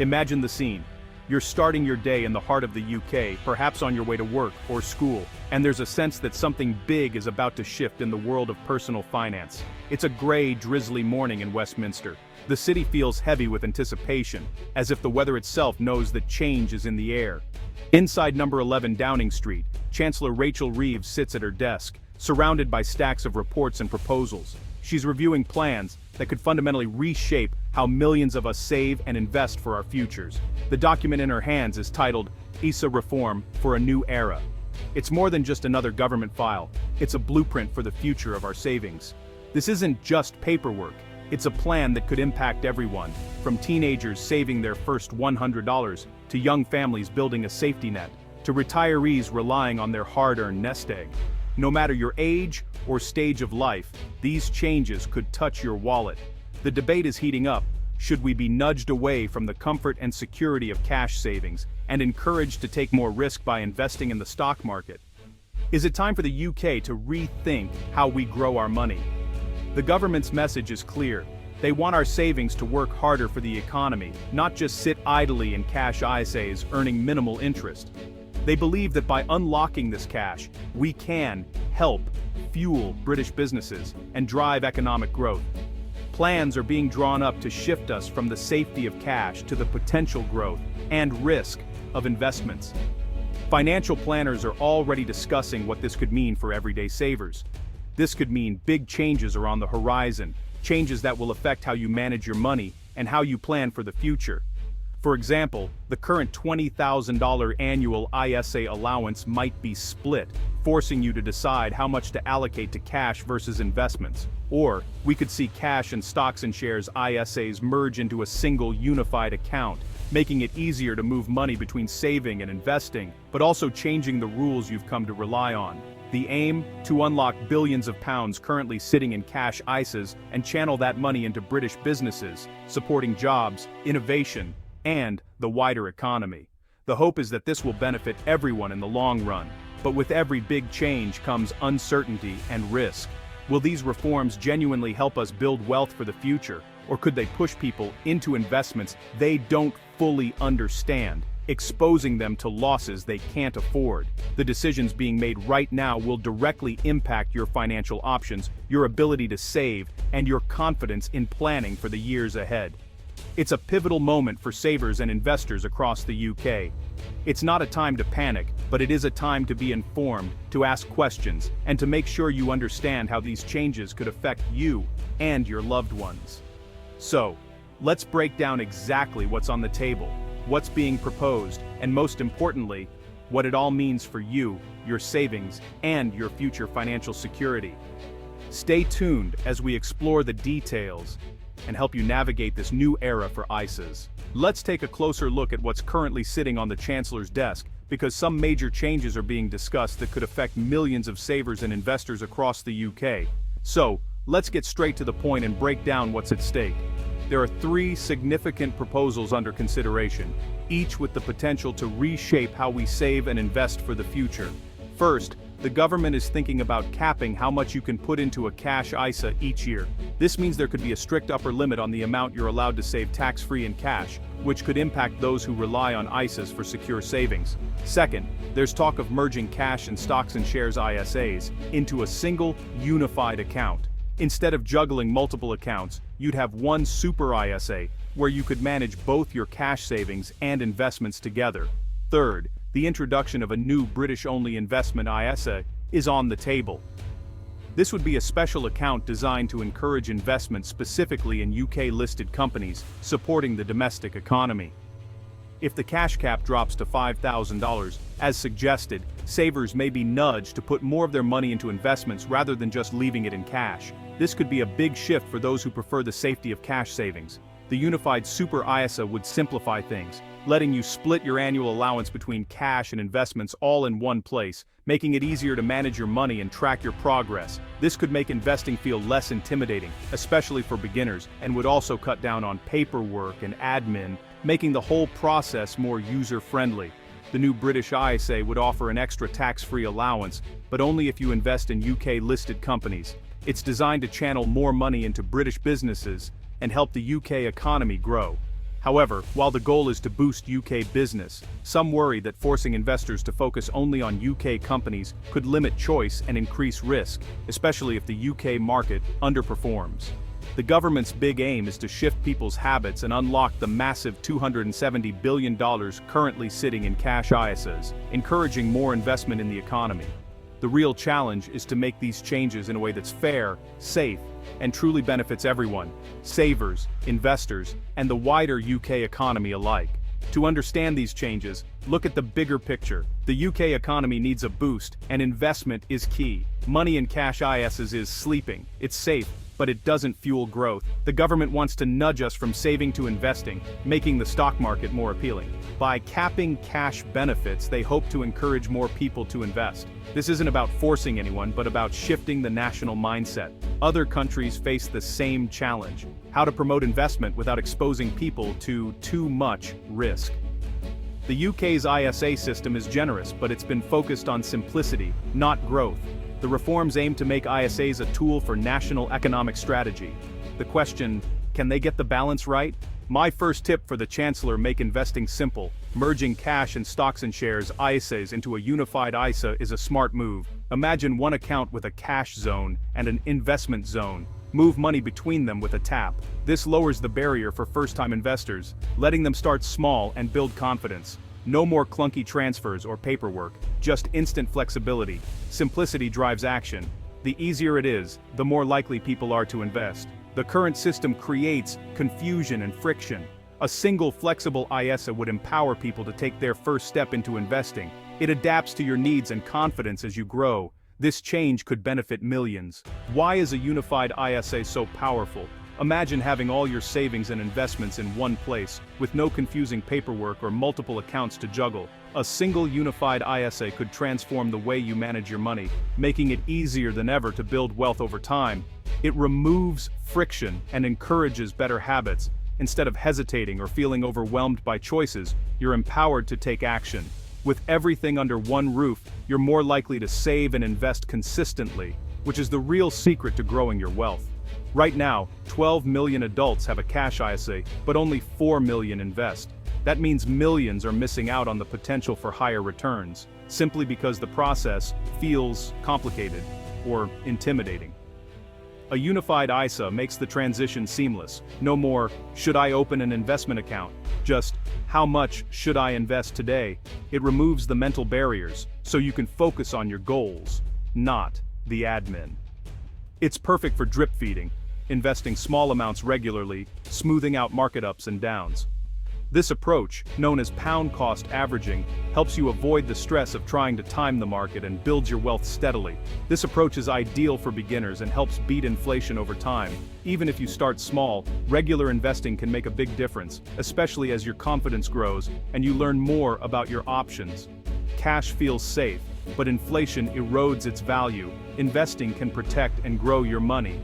Imagine the scene. You're starting your day in the heart of the UK, perhaps on your way to work or school, and there's a sense that something big is about to shift in the world of personal finance. It's a grey, drizzly morning in Westminster. The city feels heavy with anticipation, as if the weather itself knows that change is in the air. Inside number 11 Downing Street, Chancellor Rachel Reeves sits at her desk, surrounded by stacks of reports and proposals. She's reviewing plans that could fundamentally reshape how millions of us save and invest for our futures. The document in her hands is titled UKISA Reform for a New Era. It's more than just another government file, it's a blueprint for the future of our savings. This isn't just paperwork, it's a plan that could impact everyone, from teenagers saving their first $100 to young families building a safety net, to retirees relying on their hard-earned nest egg. No matter your age or stage of life, these changes could touch your wallet. The debate is heating up. Should we be nudged away from the comfort and security of cash savings and encouraged to take more risk by investing in the stock market? Is it time for the UK to rethink how we grow our money? The government's message is clear. They want our savings to work harder for the economy, not just sit idly in cash ISAs earning minimal interest. They believe that by unlocking this cash, we can help fuel British businesses and drive economic growth. Plans are being drawn up to shift us from the safety of cash to the potential growth and risk of investments. Financial planners are already discussing what this could mean for everyday savers. This could mean big changes are on the horizon, changes that will affect how you manage your money and how you plan for the future. For example, the current $20,000 annual ISA allowance might be split, forcing you to decide how much to allocate to cash versus investments. Or, we could see cash and stocks and shares ISAs merge into a single unified account, making it easier to move money between saving and investing, but also changing the rules you've come to rely on. The aim? To unlock billions of pounds currently sitting in cash ISAs and channel that money into British businesses, supporting jobs, innovation, and the wider economy. The hope is that this will benefit everyone in the long run, but with every big change comes uncertainty and risk. Will these reforms genuinely help us build wealth for the future, or could they push people into investments they don't fully understand, exposing them to losses they can't afford? The decisions being made right now will directly impact your financial options, your ability to save, and your confidence in planning for the years ahead. It's a pivotal moment for savers and investors across the UK. It's not a time to panic, but it is a time to be informed, to ask questions, and to make sure you understand how these changes could affect you and your loved ones. So, let's break down exactly what's on the table, what's being proposed, and most importantly, what it all means for you, your savings, and your future financial security. Stay tuned as we explore the details and help you navigate this new era for ISAs. Let's take a closer look at what's currently sitting on the Chancellor's desk, because some major changes are being discussed that could affect millions of savers and investors across the UK. So, let's get straight to the point and break down what's at stake. There are 3 significant proposals under consideration, each with the potential to reshape how we save and invest for the future. First, the government is thinking about capping how much you can put into a cash ISA each year. This means there could be a strict upper limit on the amount you're allowed to save tax-free in cash, which could impact those who rely on ISAs for secure savings. Second, there's talk of merging cash and stocks and shares ISAs into a single, unified account. Instead of juggling multiple accounts, you'd have one super ISA, where you could manage both your cash savings and investments together. Third, the introduction of a new British-only investment ISA is on the table. This would be a special account designed to encourage investment specifically in UK-listed companies, supporting the domestic economy. If the cash cap drops to $5,000, as suggested, savers may be nudged to put more of their money into investments rather than just leaving it in cash. This could be a big shift for those who prefer the safety of cash savings. The unified Super ISA would simplify things, letting you split your annual allowance between cash and investments all in one place, making it easier to manage your money and track your progress. This could make investing feel less intimidating, especially for beginners, and would also cut down on paperwork and admin, making the whole process more user-friendly. The new British ISA would offer an extra tax-free allowance, but only if you invest in UK-listed companies. It's designed to channel more money into British businesses and help the UK economy grow. However, while the goal is to boost UK business, some worry that forcing investors to focus only on UK companies could limit choice and increase risk, especially if the UK market underperforms. The government's big aim is to shift people's habits and unlock the massive $270 billion currently sitting in cash ISAs, encouraging more investment in the economy. The real challenge is to make these changes in a way that's fair, safe, and truly benefits everyone, savers, investors, and the wider UK economy alike. To understand these changes, look at the bigger picture. The UK economy needs a boost, and investment is key. Money in cash ISAs is sleeping. It's safe, but it doesn't fuel growth. The government wants to nudge us from saving to investing, making the stock market more appealing. By capping cash benefits, they hope to encourage more people to invest. This isn't about forcing anyone, but about shifting the national mindset. Other countries face the same challenge: how to promote investment without exposing people to too much risk. The UK's ISA system is generous, but it's been focused on simplicity, not growth. The reforms aim to make ISAs a tool for national economic strategy. The question, can they get the balance right? My first tip for the Chancellor: make investing simple. Merging cash and stocks and shares ISAs into a unified ISA is a smart move. Imagine one account with a cash zone and an investment zone. Move money between them with a tap. This lowers the barrier for first-time investors, letting them start small and build confidence. No more clunky transfers or paperwork, just instant flexibility. Simplicity drives action. The easier it is, the more likely people are to invest. The current system creates confusion and friction. A single flexible ISA would empower people to take their first step into investing. It adapts to your needs and confidence as you grow. This change could benefit millions. Why is a unified ISA so powerful? Imagine having all your savings and investments in one place, with no confusing paperwork or multiple accounts to juggle. A single unified ISA could transform the way you manage your money, making it easier than ever to build wealth over time. It removes friction and encourages better habits. Instead of hesitating or feeling overwhelmed by choices, you're empowered to take action. With everything under one roof, you're more likely to save and invest consistently, which is the real secret to growing your wealth. Right now, 12 million adults have a cash ISA, but only 4 million invest. That means millions are missing out on the potential for higher returns, simply because the process feels complicated or intimidating. A unified ISA makes the transition seamless. No more, should I open an investment account? Just, how much should I invest today? It removes the mental barriers, so you can focus on your goals, not the admin. It's perfect for drip feeding, investing small amounts regularly, smoothing out market ups and downs. This approach, known as pound cost averaging, helps you avoid the stress of trying to time the market and builds your wealth steadily. This approach is ideal for beginners and helps beat inflation over time. Even if you start small, regular investing can make a big difference, especially as your confidence grows and you learn more about your options. Cash feels safe, but inflation erodes its value. Investing can protect and grow your money.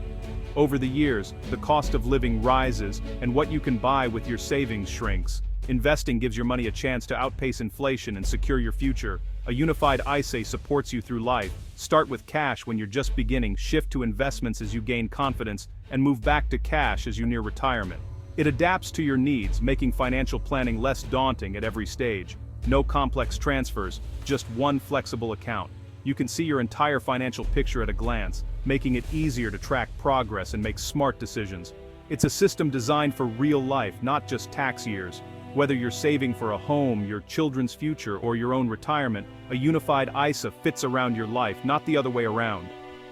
Over the years, the cost of living rises, and what you can buy with your savings shrinks. Investing gives your money a chance to outpace inflation and secure your future. A unified ISA supports you through life. Start with cash when you're just beginning, shift to investments as you gain confidence, and move back to cash as you near retirement. It adapts to your needs, making financial planning less daunting at every stage. No complex transfers, just one flexible account. You can see your entire financial picture at a glance, making it easier to track progress and make smart decisions. It's a system designed for real life, not just tax years. Whether you're saving for a home, your children's future, or your own retirement, a unified ISA fits around your life, not the other way around.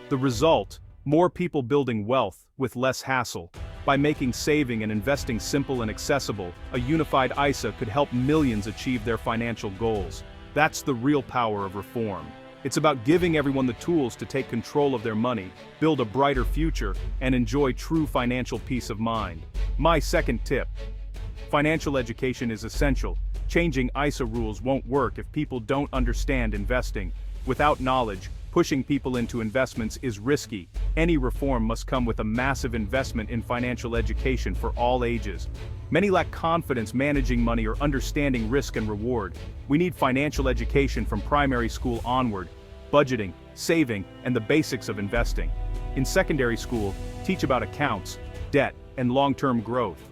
The result: more people building wealth with less hassle. By making saving and investing simple and accessible, a unified ISA could help millions achieve their financial goals. That's the real power of reform. It's about giving everyone the tools to take control of their money, build a brighter future, and enjoy true financial peace of mind. My second tip: financial education is essential. Changing ISA rules won't work if people don't understand investing. Without knowledge, pushing people into investments is risky. Any reform must come with a massive investment in financial education for all ages. Many lack confidence managing money or understanding risk and reward. We need financial education from primary school onward: budgeting, saving, and the basics of investing. In secondary school, teach about accounts, debt, and long-term growth.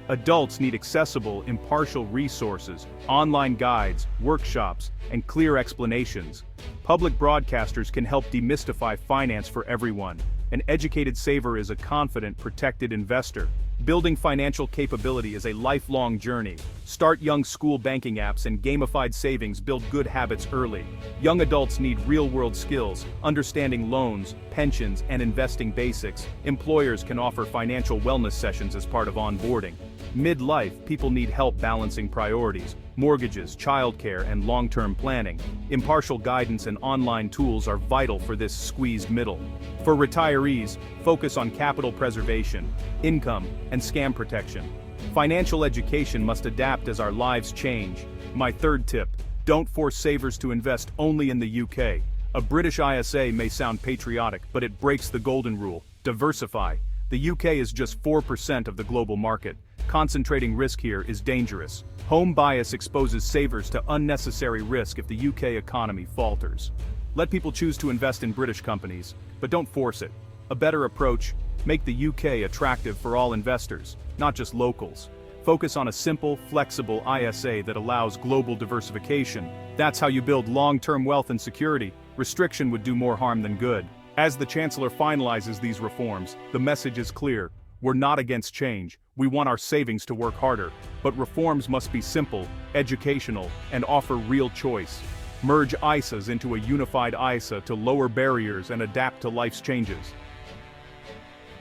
Adults need accessible, impartial resources, online guides, workshops, and clear explanations. Public broadcasters can help demystify finance for everyone. An educated saver is a confident, protected investor. Building financial capability is a lifelong journey. Start young school banking apps and gamified savings build good habits early. Young adults need real-world skills, understanding loans, pensions, and investing basics. Employers can offer financial wellness sessions as part of onboarding. Mid-life, people need help balancing priorities, mortgages, childcare, and long-term planning. Impartial guidance and online tools are vital for this squeezed middle. For retirees, focus on capital preservation, income, and scam protection. Financial education must adapt as our lives change. My third tip: don't force savers to invest only in the UK. A British ISA may sound patriotic, but it breaks the golden rule: diversify. The UK is just 4% of the global market. Concentrating risk here is dangerous. Home bias exposes savers to unnecessary risk if the UK economy falters. Let people choose to invest in British companies, but don't force it. A better approach: make the UK attractive for all investors, not just locals. Focus on a simple, flexible ISA that allows global diversification. That's how you build long-term wealth and security. Restriction would do more harm than good. As the Chancellor finalizes these reforms, the message is clear. We're not against change. We want our savings to work harder, but reforms must be simple, educational, and offer real choice. Merge ISAs into a unified ISA to lower barriers and adapt to life's changes.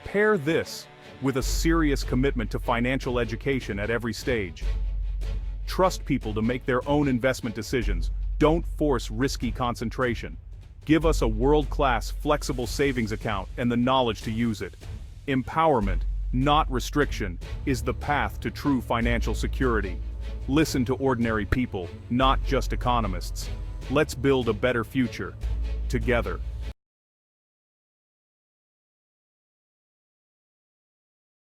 Pair this with a serious commitment to financial education at every stage. Trust people to make their own investment decisions. Don't force risky concentration. Give us a world-class, flexible savings account and the knowledge to use it. Empowerment, not restriction, is the path to true financial security. Listen to ordinary people, not just economists. Let's build a better future together.